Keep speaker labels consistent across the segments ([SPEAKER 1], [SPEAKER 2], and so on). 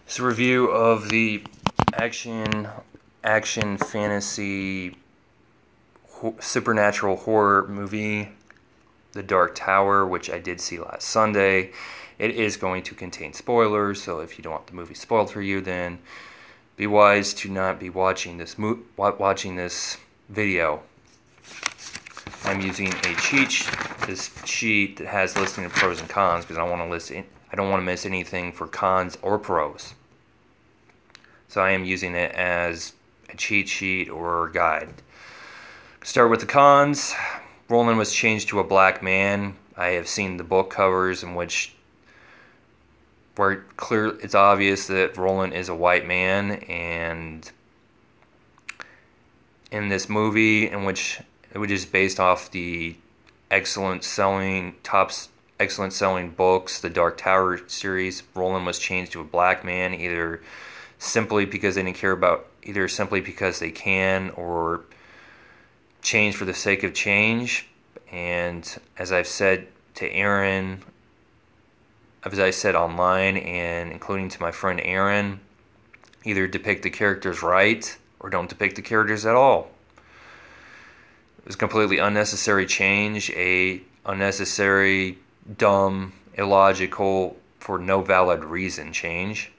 [SPEAKER 1] It's a review of the action fantasy supernatural horror movie The Dark Tower, which I did see last Sunday. It is going to contain spoilers, so if you don't want the movie spoiled for you, then be wise to not be watching this video. I'm using a this sheet that has listing of pros and cons because I don't want to miss anything for cons or pros. So I am using it as a cheat sheet or guide. Start with the cons. Roland was changed to a black man. I have seen the book covers where it's obvious that Roland is a white man, and in this movie, in which it is based off the excellent selling books, the Dark Tower series, Roland was changed to a black man, either simply because they can, or change for the sake of change. And as I've said to Aaron, as I said online, and including to my friend Aaron, either depict the characters right or don't depict the characters at all. It was a completely unnecessary change, a unnecessary, dumb, illogical, for no valid reason change.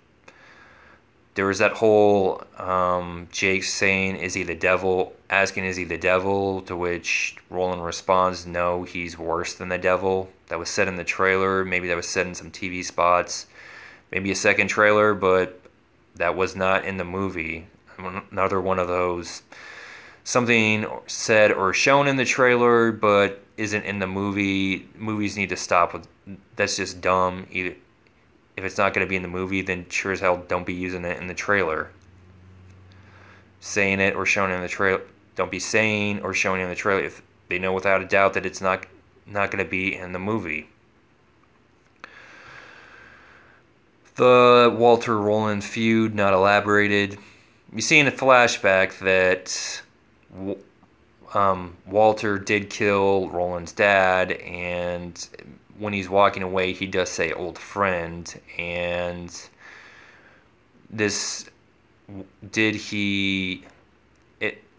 [SPEAKER 1] There was that whole Jake saying, "Is he the devil?" Asking, "Is he the devil?" To which Roland responds, "No, he's worse than the devil." That was said in the trailer. Maybe that was said in some TV spots. Maybe a second trailer, but that was not in the movie. Another one of those, something said or shown in the trailer but isn't in the movie. Movies need to stop with. That's just dumb. Either if it's not going to be in the movie, then sure as hell don't be using it in the trailer. Saying it or showing it in the trailer. Don't be saying or showing it in the trailer if they know without a doubt that it's not going to be in the movie. The Walter Roland feud not elaborated. You see in a flashback that Walter did kill Roland's dad, and when he's walking away, he does say "old friend." And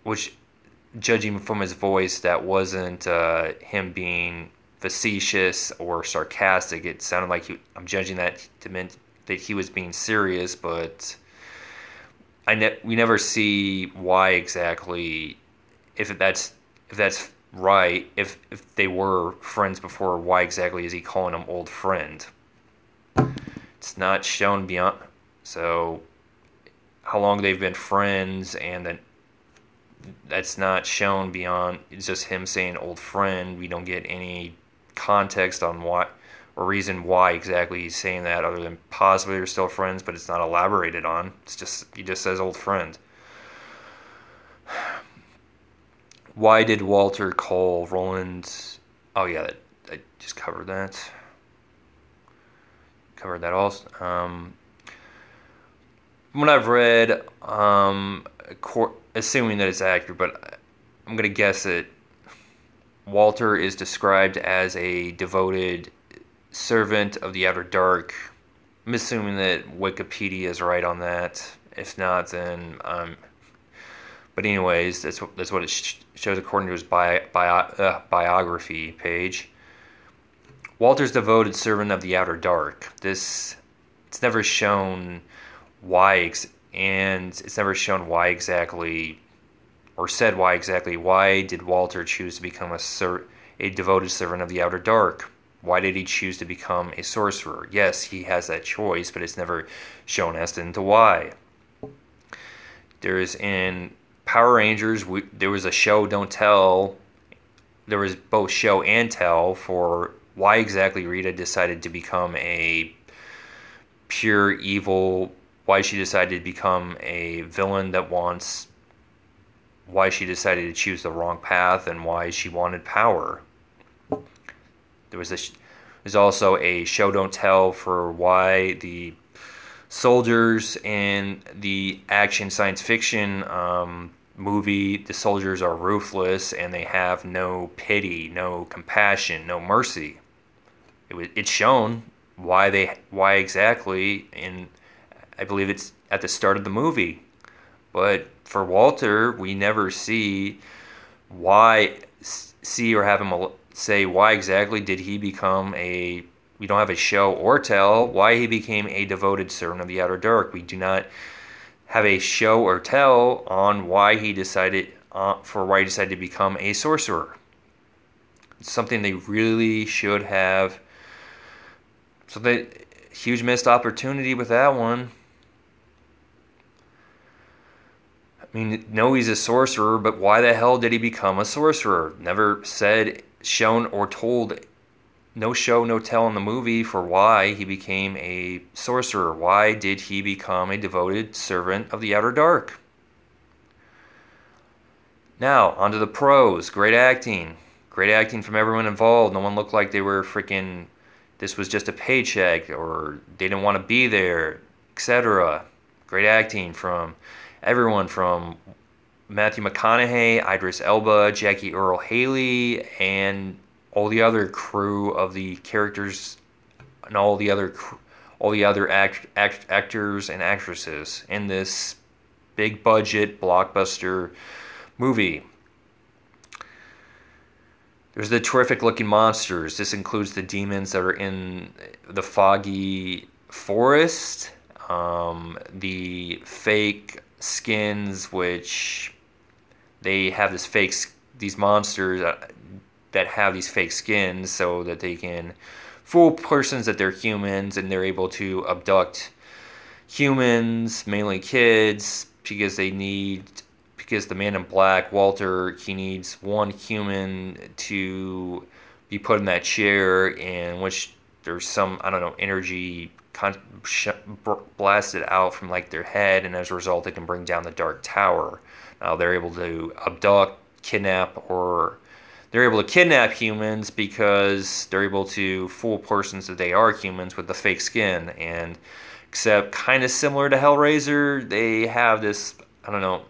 [SPEAKER 1] which, judging from his voice, that wasn't him being facetious or sarcastic. It sounded like I'm judging that to mean that he was being serious, but we never see why exactly. If that's right, if they were friends before, why exactly is he calling him old friend? It's not shown beyond. So how long they've been friends, and then that's not shown beyond. It's just him saying old friend. We don't get any context on what or reason why exactly he's saying that, other than possibly they're still friends, but it's not elaborated on. He just says old friend. Why did Walter call Roland? Oh yeah, I just covered that. Covered that also. From what I've read, assuming that it's accurate, but I'm gonna guess that Walter is described as a devoted servant of the Outer Dark. I'm assuming that Wikipedia is right on that. If not, then but anyways, that's what it shows according to his biography page. Walter's devoted servant of the Outer Dark. It's never shown why, and it's never shown why exactly, or said why exactly. Why did Walter choose to become a devoted servant of the Outer Dark? Why did he choose to become a sorcerer? Yes, he has that choice, but it's never shown as to why. There's in Power Rangers, there was a show don't tell. There was both show and tell for why exactly Rita decided to become a pure evil. Why she decided to become a villain why she decided to choose the wrong path, and why she wanted power. There's also a show don't tell for why the soldiers in the action science fiction movie, the soldiers are ruthless and they have no pity, no compassion, no mercy. It's shown why exactly in I believe it's at the start of the movie. But for Walter, we never see or have him say why exactly did he become a. We don't have a show or tell why he became a devoted servant of the Outer Dark. We do not have a show or tell on why he decided to become a sorcerer. It's something they really should have. So huge missed opportunity with that one. I mean, no, he's a sorcerer, but why the hell did he become a sorcerer? Never said, shown, or told. No show, no tell in the movie for why he became a sorcerer. Why did he become a devoted servant of the Outer Dark? Now, onto the pros. Great acting. Great acting from everyone involved. No one looked like they were freaking, this was just a paycheck, or they didn't want to be there, etc. Great acting from everyone, from Matthew McConaughey, Idris Elba, Jackie Earle Haley, and all the other crew of the characters, and all the other actors and actresses in this big budget blockbuster movie. There's the terrific looking monsters. This includes the demons that are in the foggy forest, the fake skins, which they have these monsters that have these fake skins so that they can fool persons that they're humans, and they're able to abduct humans, mainly kids, because the Man in Black, Walter, he needs one human to be put in that chair, in which there's some, I don't know, energy blasted out from like their head, and as a result they can bring down the Dark Tower. Now they're able to they're able to kidnap humans because they're able to fool persons that they are humans with the fake skin. And except kind of similar to Hellraiser, they have this, I don't know,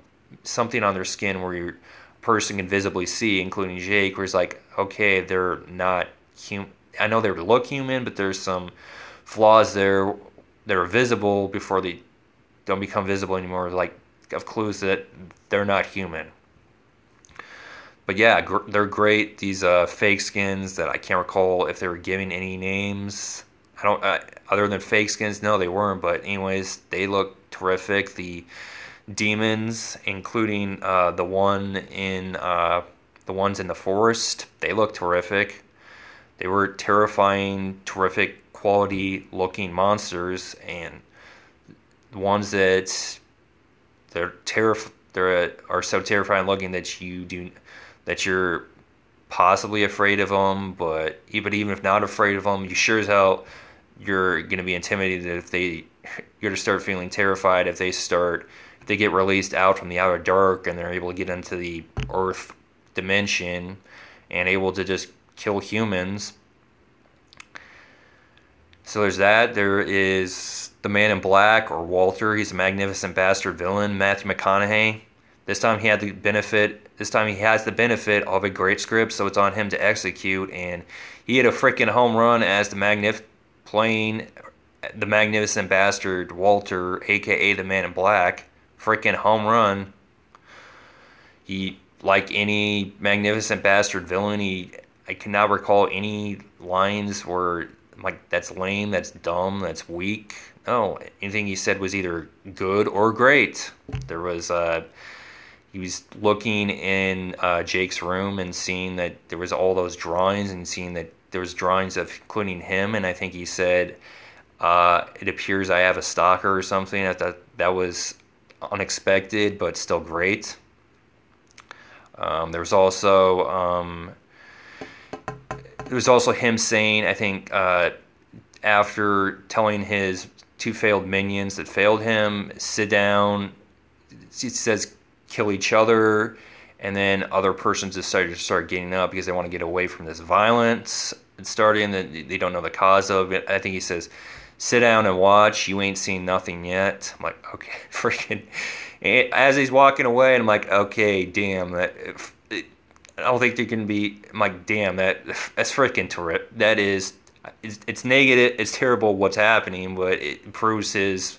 [SPEAKER 1] something on their skin where your person can visibly see, including Jake, where it's like, okay, they're not human. I know they look human, but there's some flaws there that are visible before they don't become visible anymore, like of clues that they're not human. But yeah, they're great. These fake skins that I can't recall if they were giving any names. Other than fake skins, no, they weren't. But anyways, they look terrific. The demons, including the ones in the forest, they look terrific. They were terrifying, terrific quality looking monsters, and the ones that are so terrifying looking that you're possibly afraid of them, but even if not afraid of them, you sure as hell you're gonna be intimidated you're gonna start feeling terrified if they get released out from the Outer Dark and they're able to get into the Earth dimension and able to just kill humans. So there's that. There is the Man in Black, or Walter. He's a magnificent bastard villain. Matthew McConaughey. This time he has the benefit of a great script, so it's on him to execute. And he had a freaking home run as playing the magnificent bastard Walter, aka the Man in Black. Freaking home run. He, like any magnificent bastard villain, I cannot recall any lines where like, that's lame, that's dumb, that's weak. No, anything he said was either good or great. There was he was looking in Jake's room and seeing that there was all those drawings, and seeing that there was drawings of including him, and I think he said, it appears I have a stalker or something. That was unexpected, but still great. There was also him saying, I think, after telling his two failed minions that failed him, sit down, he says, kill each other, and then other persons decided to start getting up because they want to get away from this violence starting that they don't know the cause of it. I think he says, sit down and watch, you ain't seen nothing yet. I'm like, okay, freaking. As he's walking away, I'm like, okay, damn, I don't think there can be. I'm like, damn, that's freaking terrific. It's negative, it's terrible what's happening, but it proves his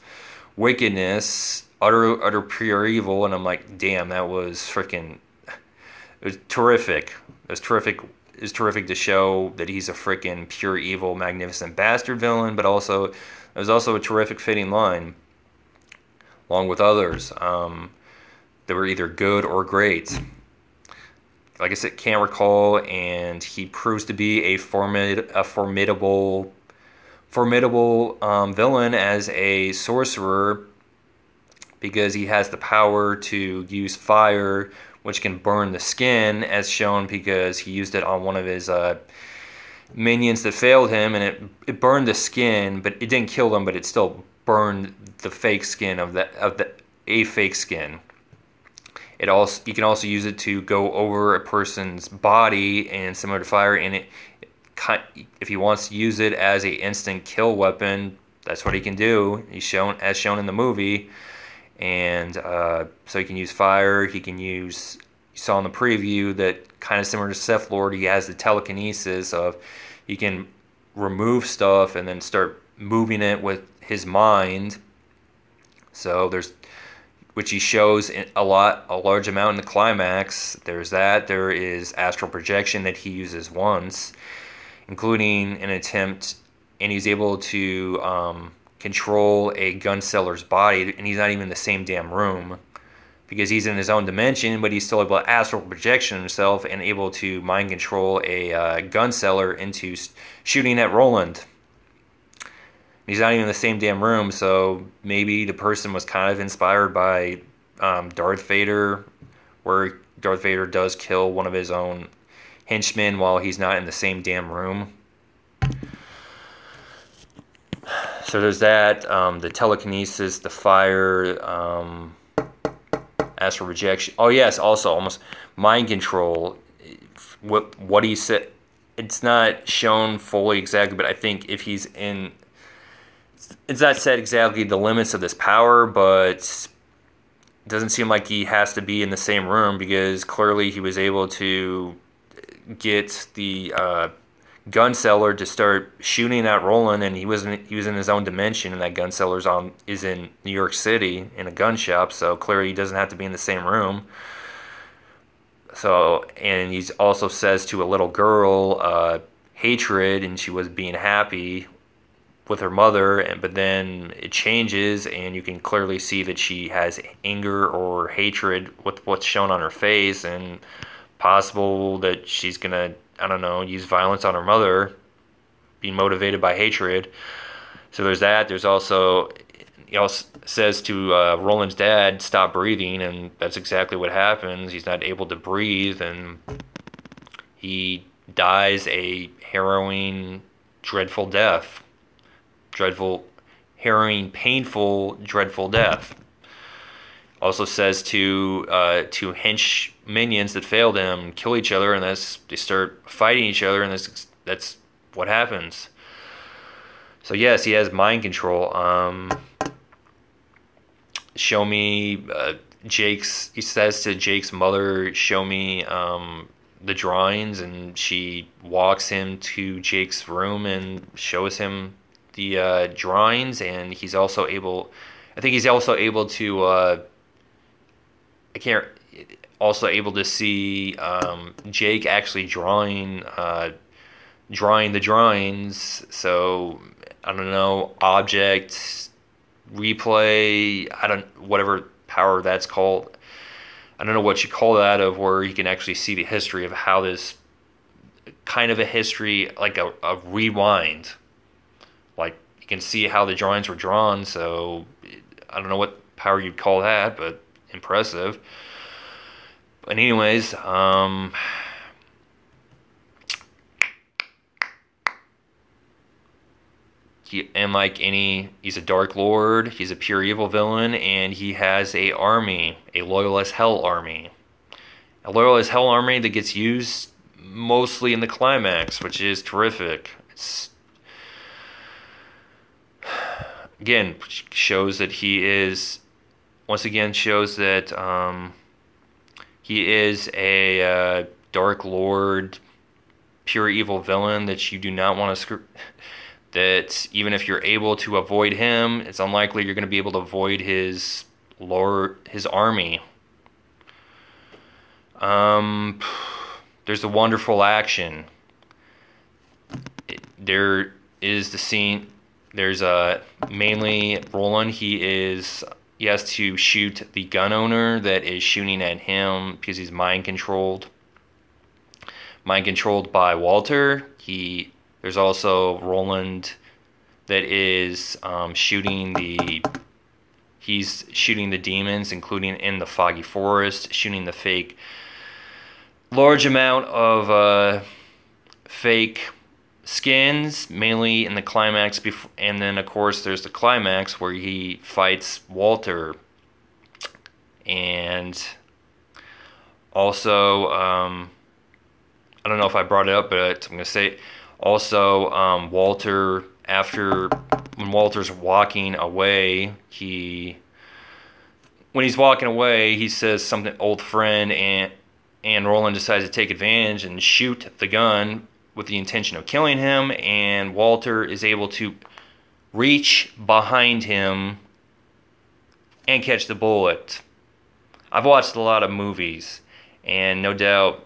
[SPEAKER 1] wickedness, utter pure evil, and I'm like, damn, that was freaking. It was terrific. It was terrific. It's terrific to show that he's a freaking pure evil, magnificent bastard villain, but also it was also a terrific fitting line, along with others that were either good or great. Like I said, can't recall, and he proves to be a formidable villain as a sorcerer because he has the power to use fire, which can burn the skin, as shown because he used it on one of his minions that failed him, and it burned the skin, but it didn't kill them, but it still burned the fake skin of a fake skin. You can also use it to go over a person's body, and similar to fire, and if he wants to use it as a instant kill weapon, that's what he can do. He's shown in the movie, and so he can use fire. He can use. You saw in the preview that kind of similar to Sith Lord, he has the telekinesis of he can remove stuff and then start moving it with his mind. So which he shows a large amount in the climax. There's that. There is astral projection that he uses once, including an attempt, and he's able to control a gun seller's body, and he's not even in the same damn room because he's in his own dimension, but he's still able to astral projection himself and able to mind control a gun seller into shooting at Roland. He's not even in the same damn room, so maybe the person was kind of inspired by Darth Vader, where Darth Vader does kill one of his own henchmen while he's not in the same damn room. So there's that, the telekinesis, the fire, astral rejection. Oh yes, also almost mind control. What he said, it's not shown fully exactly, but I think if he's in, it's not said exactly the limits of this power, but it doesn't seem like he has to be in the same room because clearly he was able to get the gun seller to start shooting at Roland, and he was in his own dimension, and that gun seller is in New York City in a gun shop, so clearly he doesn't have to be in the same room. So, and he also says to a little girl, hatred, and she was being happy with her mother, but then it changes, and you can clearly see that she has anger or hatred with what's shown on her face, and possible that she's gonna, I don't know, use violence on her mother, being motivated by hatred. So there's that. There's also, he also says to Roland's dad, stop breathing, and that's exactly what happens. He's not able to breathe, and he dies a harrowing, dreadful death. Harrowing, painful, dreadful death. Also says to hench minions that failed him kill each other, and they start fighting each other, and that's what happens. So yes, he has mind control. Show me he says to Jake's mother, show me the drawings, and she walks him to Jake's room and shows him the drawings, and he's also able, I think he's also able to able to see Jake actually drawing the drawings. So I don't know, object replay, whatever power that's called. I don't know what you call that, of where you can actually see the history of how this kind of a history, like a rewind. Like you can see how the drawings were drawn. So I don't know what power you'd call that, but impressive. But anyways, he's a Dark Lord, he's a pure evil villain, and he has a army, a loyal as hell army. A loyal as hell army that gets used mostly in the climax, which is terrific. It's, again, shows that he is he is a Dark Lord, pure evil villain that you do not want to that even if you're able to avoid him, it's unlikely you're going to be able to avoid his army. There's the wonderful action. There is the scene. There's mainly Roland. He has to shoot the gun owner that is shooting at him because he's mind controlled. Mind controlled by Walter. There's also Roland that is he's shooting the demons, including in the foggy forest, shooting the large amount of fake skins, mainly in the climax. And then, of course, there's the climax where he fights Walter. And also, I don't know if I brought it up, but I'm going to say also, when Walter's walking away, when he's walking away, he says something, old friend, and Roland decides to take advantage and shoot the gun with the intention of killing him, and Walter is able to reach behind him and catch the bullet. I've watched a lot of movies, and no doubt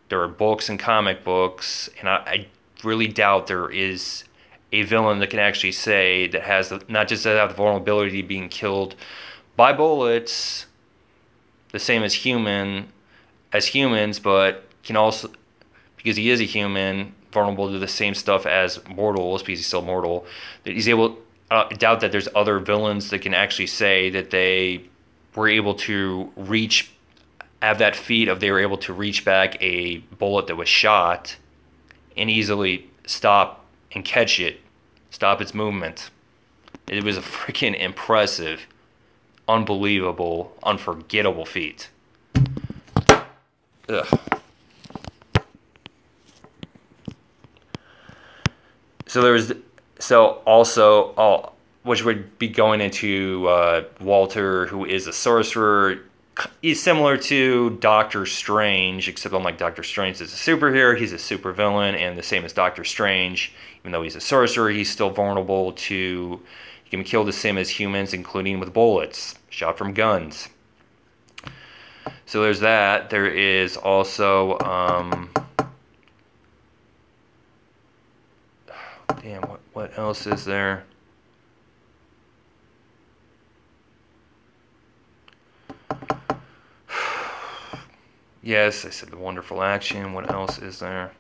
[SPEAKER 1] there are books and comic books, and I really doubt there is a villain that can actually say that has not just have the vulnerability of being killed by bullets, the same as humans, but can also, because he is a human, vulnerable to the same stuff as mortals, because he's still mortal, that he's able. I doubt that there's other villains that can actually say that they were able to have that feat of they were able to reach back a bullet that was shot and easily stop and catch it, stop its movement. It was a freaking impressive, unbelievable, unforgettable feat. Ugh. Which would be going into Walter, who is a sorcerer. He's similar to Doctor Strange, except unlike Doctor Strange is a superhero, he's a supervillain, and the same as Doctor Strange. Even though he's a sorcerer, he's still vulnerable to... He can be killed the same as humans, including with bullets, shot from guns. So there's that. There is also... what else is there? Yes, I said the wonderful action. What else is there?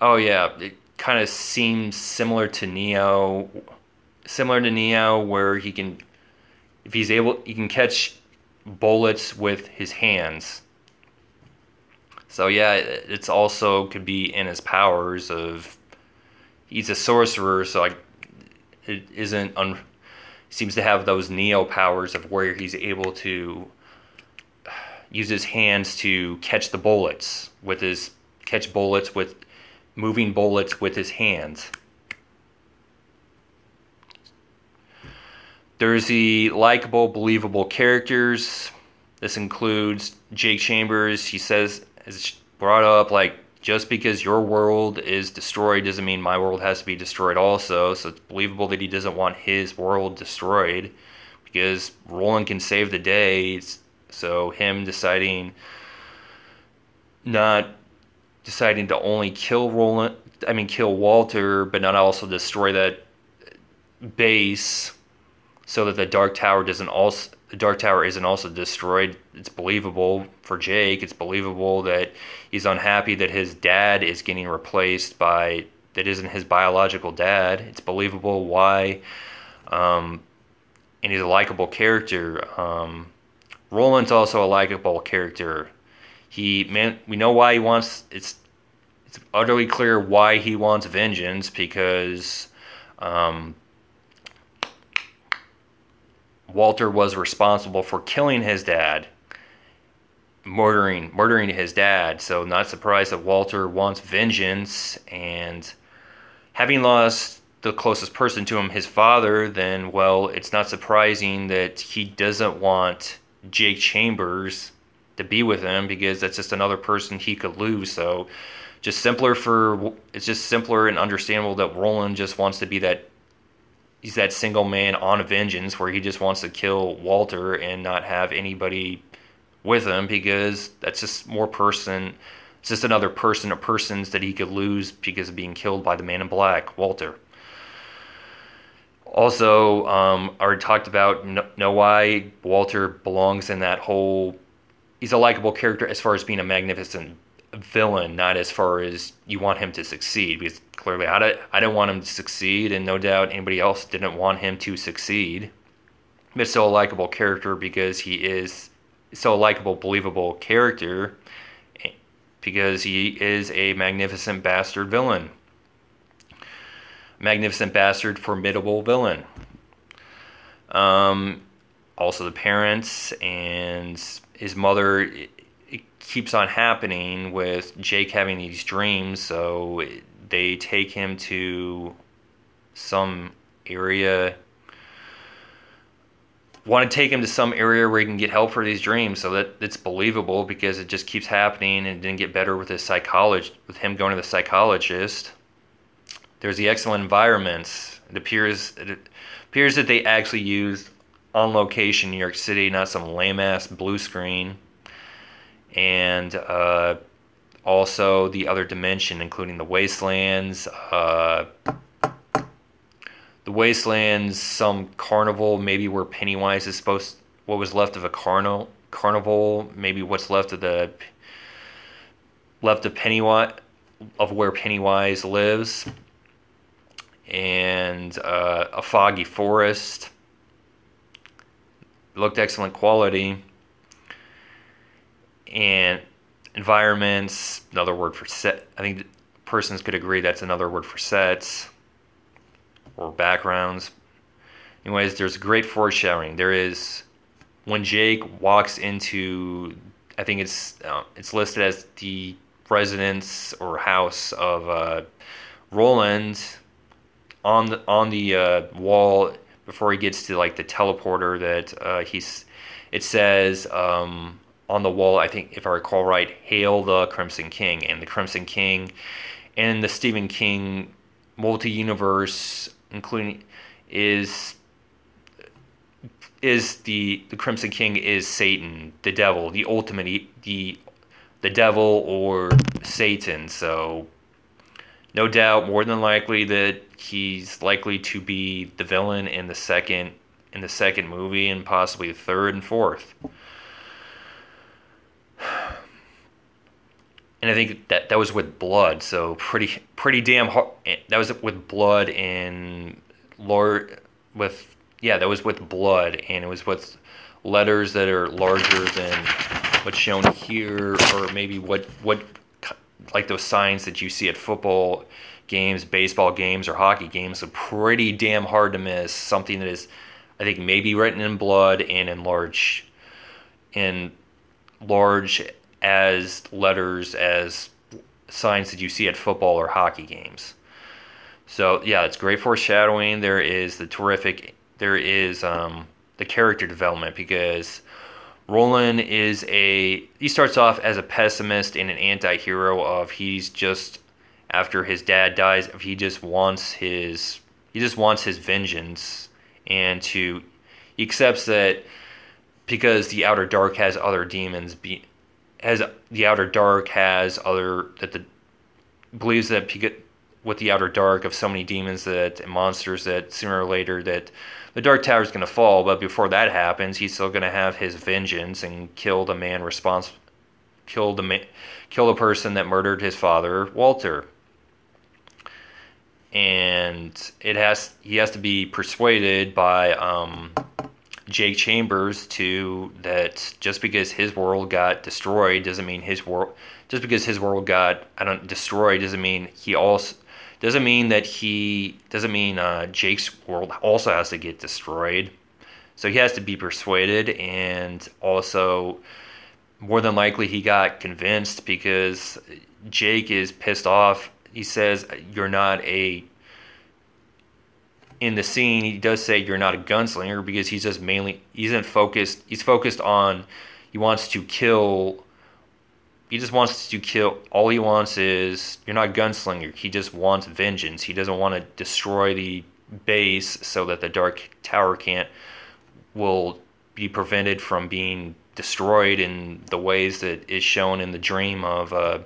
[SPEAKER 1] Oh yeah, it kind of seems similar to Neo. Where he can, if he's able, he can catch bullets with his hands. So yeah, it's also could be in his powers of. He's a sorcerer, so it isn't seems to have those Neo powers of where he's able to use his hands to catch moving bullets with his hands. There's the likable, believable characters. This includes Jake Chambers. He says, as brought up, just because your world is destroyed doesn't mean my world has to be destroyed also. So it's believable that he doesn't want his world destroyed, because Roland can save the day. So him deciding to only kill Walter, but not also destroy that base, so that the Dark Tower isn't also destroyed. It's believable for Jake. It's believable that he's unhappy that his dad is getting replaced by that isn't his biological dad. It's believable why, and he's a likable character. Roland's also a likable character. We know why he wants. It's utterly clear why he wants vengeance, because Walter was responsible for killing his dad, murdering his dad. So not surprised that Walter wants vengeance, and having lost the closest person to him, his father, then, well, it's not surprising that he doesn't want Jake Chambers to be with him, because that's just another person he could lose. So it's just simpler and understandable that Roland just wants to be that he's that single man on a vengeance where he just wants to kill Walter and not have anybody with him, because that's just more person. It's just another person or persons that he could lose because of being killed by the Man in Black, Walter. Also, I already talked about know why Walter belongs in that whole. He's a likable character as far as being a magnificent villain, not as far as you want him to succeed. Because clearly, I didn't want him to succeed, and no doubt anybody else didn't want him to succeed. But it's still a likable character because he is so a likable, believable character because he is a magnificent bastard villain. Magnificent bastard, formidable villain. Also, the parents and his mother, it keeps on happening with Jake having these dreams, so they take him to some area. Want to take him to some area where he can get help for these dreams, so that it's believable because it just keeps happening and it didn't get better with his psychologist, with him going to the psychologist. There's the excellent environments. It appears that they actually used on location New York City, not some lame ass blue screen. And also the other dimension, including the wastelands. Some carnival, maybe where Pennywise is what was left of a carnival, maybe what's left of Pennywise, of where Pennywise lives, and a foggy forest. It looked excellent quality, and environments. Another word for set. I think persons could agree that's another word for sets or backgrounds. Anyways, there's great foreshadowing. There is when Jake walks into, I think it's listed as the residence or house of Roland on the wall before he gets to like the teleporter that it says on the wall, I think if I recall right, "Hail the Crimson King," and the Crimson King in the Stephen King multi-universe, including is the Crimson King is Satan, the devil, the ultimate the devil or Satan. So no doubt, more than likely that he's likely to be the villain in the second movie and possibly the third and fourth. And I think that was with blood, so pretty damn hard. That was with blood and that was with blood, and it was with letters that are larger than what's shown here, or maybe what like those signs that you see at football games, baseball games, or hockey games. So pretty damn hard to miss something that is, I think, maybe written in blood and in large as letters as signs that you see at football or hockey games. So yeah, it's great foreshadowing. There is the character development, because Roland he starts off as a pessimist and an anti-hero of he's just, after his dad dies, he just wants his vengeance, and he accepts that because the Outer Dark has other demons, believes that with the Outer Dark of so many demons and monsters that sooner or later that the Dark Tower is going to fall. But before that happens, he's still going to have his vengeance and kill the person that murdered his father, Walter. And he has to be persuaded by Jake Chambers that just because his world got destroyed doesn't mean destroyed doesn't mean Jake's world also has to get destroyed. So he has to be persuaded, and also more than likely he got convinced because Jake is pissed off. He says, in the scene, he does say you're not a gunslinger, because he's focused on, he wants to kill he just wants to kill. All he wants is, you're not a gunslinger. He just wants vengeance. He doesn't want to destroy the base so that the Dark Tower will be prevented from being destroyed in the ways that is shown in the dream of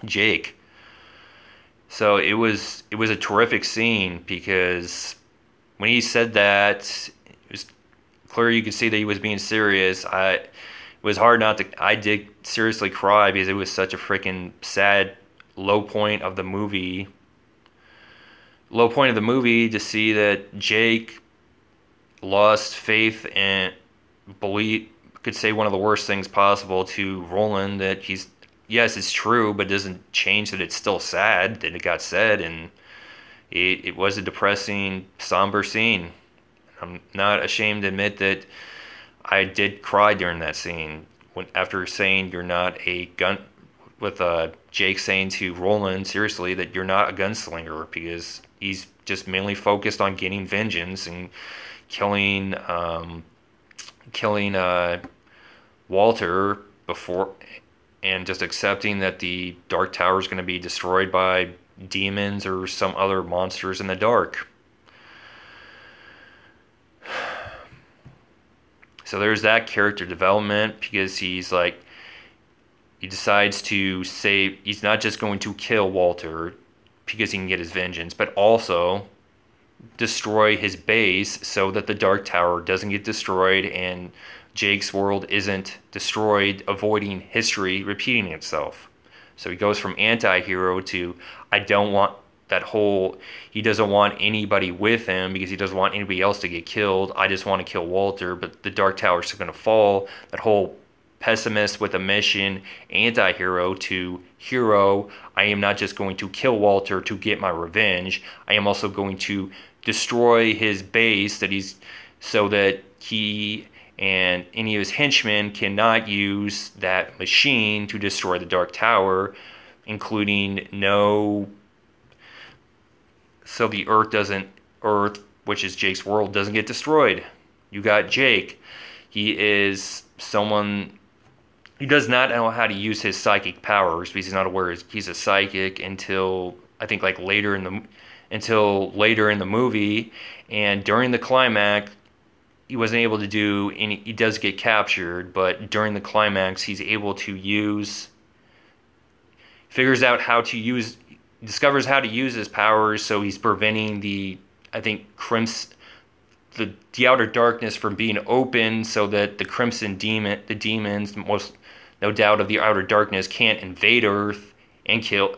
[SPEAKER 1] Jake. So it was a terrific scene, because when he said that, it was clear you could see that he was being serious. It was hard not to. I did seriously cry, because it was such a freaking sad low point of the movie. Low point of the movie to see that Jake lost faith and believe, could say one of the worst things possible to Roland, that he's, yes, it's true, but it doesn't change that it's still sad that it got said, and it was a depressing, somber scene. I'm not ashamed to admit that I did cry during that scene, after saying you're not a gun, with Jake saying to Roland seriously that you're not a gunslinger, because he's just mainly focused on getting vengeance and killing Walter before, and just accepting that the Dark Tower is going to be destroyed by demons or some other monsters in the dark. So there's that character development, because he decides to save. He's not just going to kill Walter because he can get his vengeance, but also destroy his base so that the Dark Tower doesn't get destroyed and Jake's world isn't destroyed, avoiding history repeating itself. So he goes from anti-hero to, I don't want that whole, he doesn't want anybody with him because he doesn't want anybody else to get killed. I just want to kill Walter, but the Dark Tower's going to fall. That whole pessimist with a mission, anti-hero to hero. I am not just going to kill Walter to get my revenge. I am also going to destroy his base so that he and any of his henchmen cannot use that machine to destroy the Dark Tower, including so the Earth, which is Jake's world, doesn't get destroyed. You got Jake. He is someone, he does not know how to use his psychic powers, because he's not aware he's a psychic until I think later in the movie, and during the climax he wasn't able to do any. He does get captured, but during the climax he's able to discovers how to use his powers, so he's preventing the outer darkness from being open, so that the demons, most no doubt of the outer darkness, can't invade Earth and kill.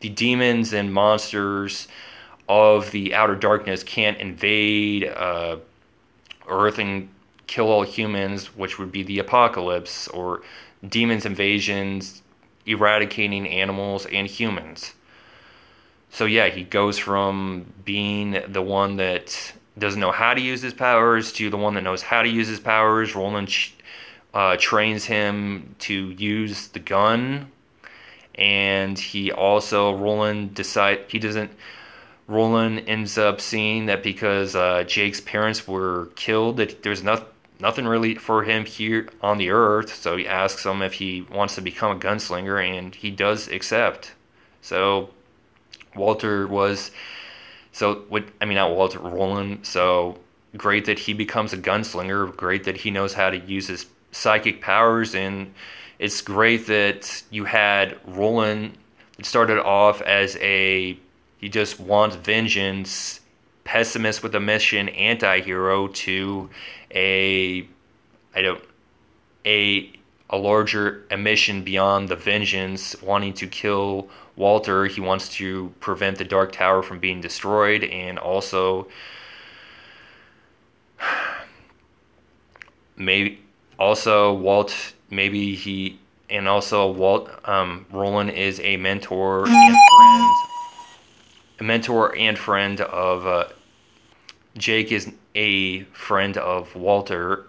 [SPEAKER 1] The demons and monsters of the outer darkness can't invade Earth and kill all humans, which would be the apocalypse, or demons invasions, eradicating animals and humans. So yeah, he goes from being the one that doesn't know how to use his powers to the one that knows how to use his powers. Roland trains him to use the gun, and Roland ends up seeing that because Jake's parents were killed, that there's nothing really for him here on the Earth. So he asks him if he wants to become a gunslinger, and he does accept. So Roland. So great that he becomes a gunslinger. Great that he knows how to use his psychic powers, and it's great that you had Roland. It started off as he just wants vengeance, pessimist with a mission, anti-hero, to a larger mission beyond the vengeance, wanting to kill Walter. He wants to prevent the Dark Tower from being destroyed, and also Roland is a mentor and friend of Jake is a friend of Walter.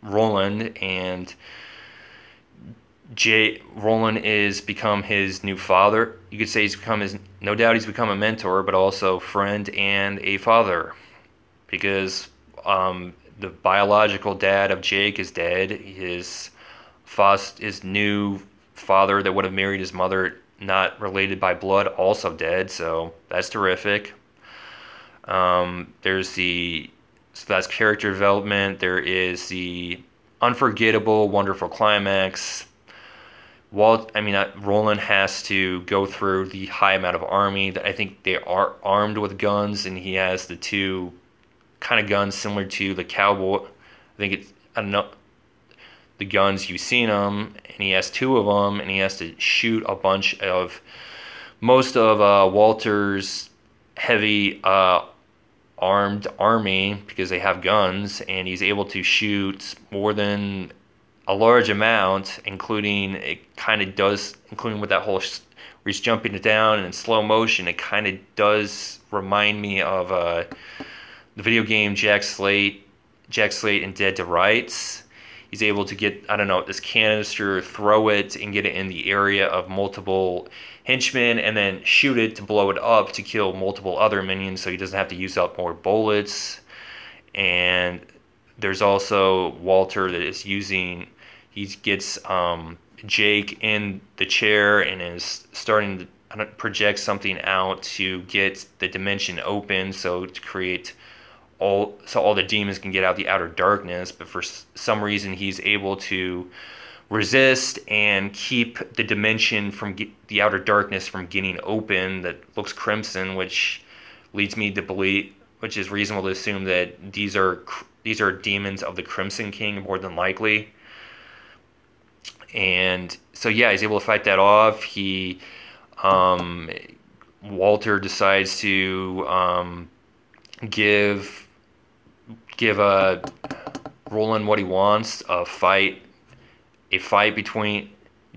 [SPEAKER 1] Roland, and Roland is become his new father. You could say he's become a mentor, but also friend and a father, because the biological dad of Jake is dead. His his new father that would have married his mother, not related by blood, also dead. So that's terrific. There's the so that's character development. There is the unforgettable, wonderful climax. Roland has to go through the high amount of army. That I think they are armed with guns, and he has the two kind of guns similar to the cowboy. I think it's I don't know the guns you've seen him, and he has two of them, and he has to shoot a bunch of most of Walter's heavy armed army because they have guns, and he's able to shoot more than a large amount, including with that whole where he's jumping it down and in slow motion. It kind of does remind me of the video game Jack Slate and Dead to Rights. He's able to get, I don't know, this canister, throw it, and get it in the area of multiple henchmen, and then shoot it to blow it up to kill multiple other minions, so he doesn't have to use up more bullets. And there's also Walter that is using, he gets Jake in the chair and is starting to project something out to get the dimension open, so to create all the demons can get out the outer darkness. But for some reason he's able to resist and keep the dimension from the outer darkness from getting open that looks crimson, which leads me to believe, which is reasonable to assume that these are demons of the Crimson King more than likely. And so yeah, he's able to fight that off. Walter decides to give Roland what he wants, he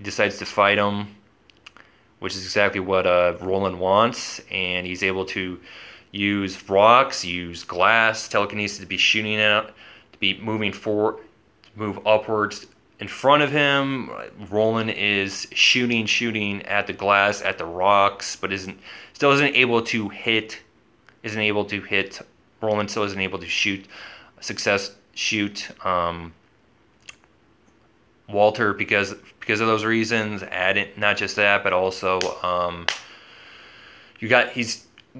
[SPEAKER 1] decides to fight him, which is exactly what Roland wants, and he's able to use rocks, use glass, telekinesis to be shooting out, to be moving forward, to move upwards in front of him. Roland is shooting at the glass, at the rocks, but isn't able to hit. Roland still isn't able to shoot Walter because of those reasons. Not just that, but also he's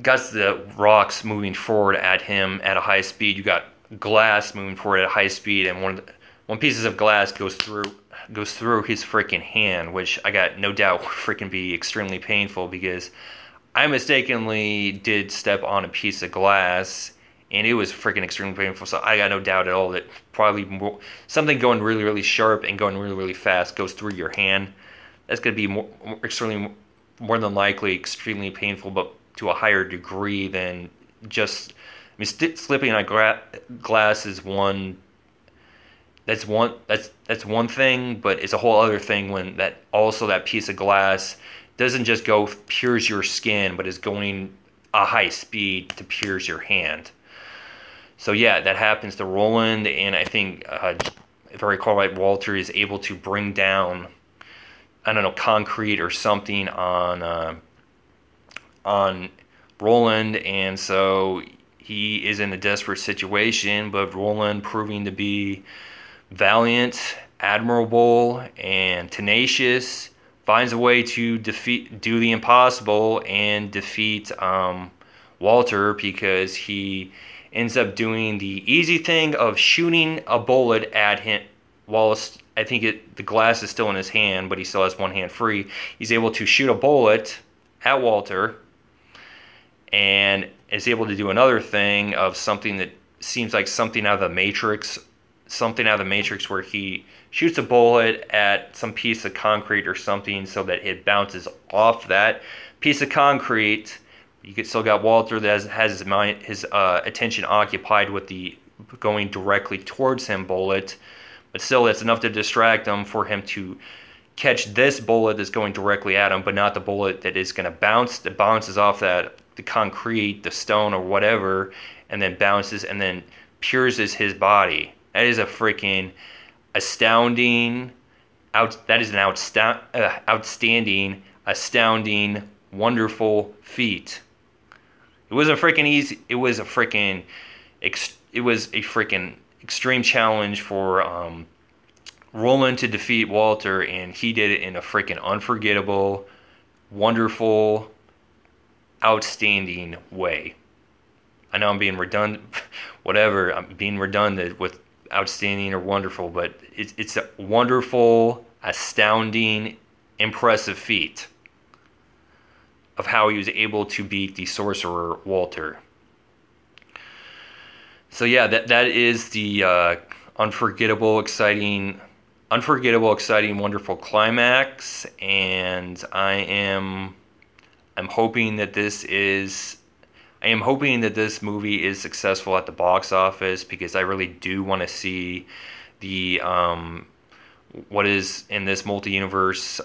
[SPEAKER 1] got the rocks moving forward at him at a high speed. You got glass moving forward at a high speed, and one piece of glass goes through his freaking hand, which I got no doubt would freaking be extremely painful, because I mistakenly did step on a piece of glass, and it was freaking extremely painful. So I got no doubt at all that probably something going really, really sharp and going really, really fast goes through your hand. That's going to be more than likely extremely painful, but to a higher degree than just. Slipping on glass is one. That's one thing, but it's a whole other thing when that piece of glass doesn't just pierce your skin, but is going a high speed to pierce your hand. So yeah, that happens to Roland, and I think if I recall right, Walter is able to bring down, I don't know, concrete or something on Roland, and so he is in a desperate situation. But Roland, proving to be valiant, admirable, and tenacious, finds a way to do the impossible and defeat Walter, because he ends up doing the easy thing of shooting a bullet at him whilst I think the glass is still in his hand, but he still has one hand free. He's able to shoot a bullet at Walter, and is able to do another thing of something that seems like something out of the Matrix, where he shoots a bullet at some piece of concrete or something so that it bounces off that piece of concrete. You still got Walter that has his attention occupied with the going directly towards him bullet, but still that's enough to distract him for him to catch this bullet that's going directly at him, but not the bullet that is going to bounces off the concrete, the stone or whatever, and then bounces and then pierces his body. That is a freaking astounding, outstanding, astounding, wonderful feat. It wasn't freaking easy. It was a freaking extreme challenge for Roland to defeat Walter, and he did it in a freaking unforgettable, wonderful, outstanding way. I know I'm being redundant, whatever, I'm being redundant with outstanding or wonderful, but it's a wonderful, astounding, impressive feat of how he was able to beat the sorcerer Walter. So yeah, that is the unforgettable, exciting, wonderful climax, and I'm hoping that this movie is successful at the box office, because I really do want to see the what is in this multi-universe,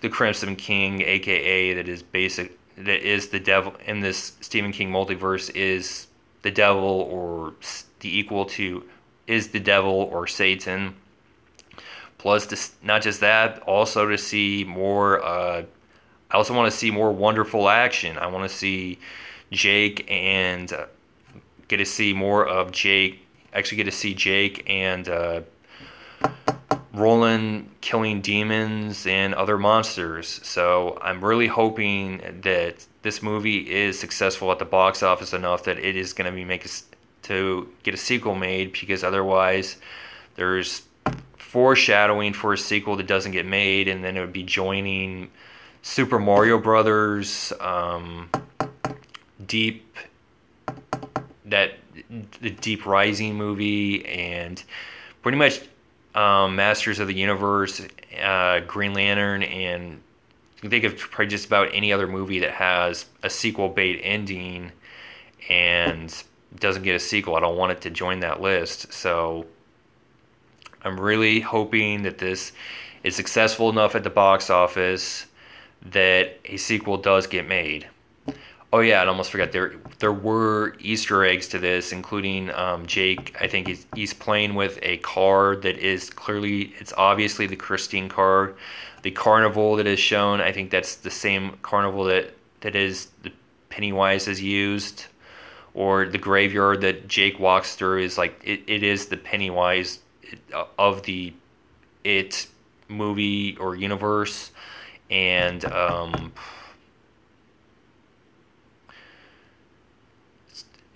[SPEAKER 1] the Crimson King, aka that is the devil in this Stephen King multiverse, is the devil or the equal to is the devil or Satan. Plus, not just that, also to see more. I also want to see more wonderful action. I want to see Jake and get to see more of Jake. Actually, get to see Jake and Roland killing demons and other monsters. So I'm really hoping that this movie is successful at the box office enough that it is going to to get a sequel made, because otherwise there's foreshadowing for a sequel that doesn't get made, and then it would be joining Super Mario Brothers, the Deep Rising movie, and pretty much Masters of the Universe, Green Lantern, and you can think of probably just about any other movie that has a sequel bait ending and doesn't get a sequel. I don't want it to join that list. So I'm really hoping that this is successful enough at the box office that a sequel does get made. Oh yeah, I almost forgot, there were Easter eggs to this, including Jake. I think he's playing with a card that is it's obviously the Christine card. The carnival that is shown, I think that's the same carnival that is the Pennywise has used, or the graveyard that Jake walks through is like it is the Pennywise of the It movie or universe. And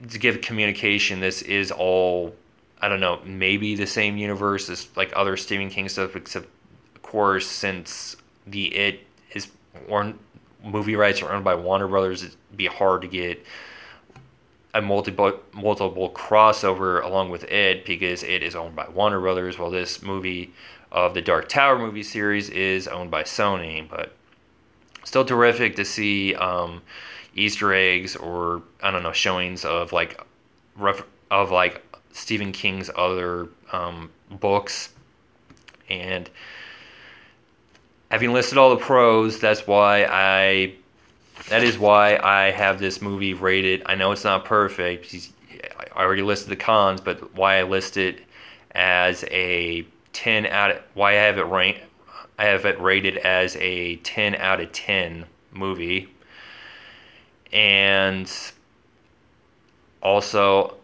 [SPEAKER 1] to give communication, this is all, I don't know, maybe the same universe as like other Stephen King stuff, except of course since the It is movie rights are owned by Warner Brothers, it'd be hard to get a multiple crossover along with It, because It is owned by Warner Brothers, while this movie of the Dark Tower movie series is owned by Sony. But still terrific to see Easter eggs, or I don't know, showings of like Stephen King's other books. And having listed all the pros, that is why I have this movie rated. I know it's not perfect. I already listed the cons, but why I list it as a 10 out of, why I have it rated as a 10 out of 10 movie. And also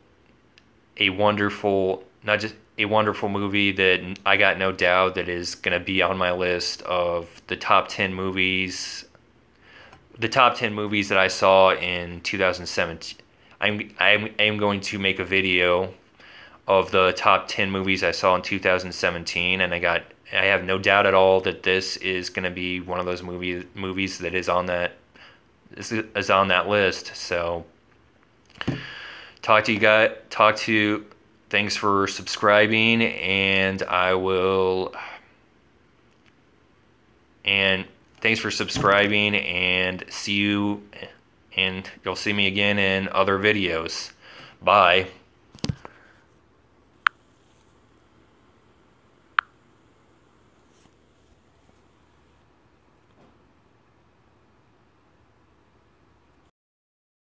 [SPEAKER 1] not just a wonderful movie that I got no doubt that is going to be on my list of the top 10 movies that I saw in 2017. I am going to make a video of the top 10 movies I saw in 2017, and I have no doubt at all that this is going to be one of those movies that is on that list. So thanks for subscribing, and thanks for subscribing, and see you, and you'll see me again in other videos. Bye.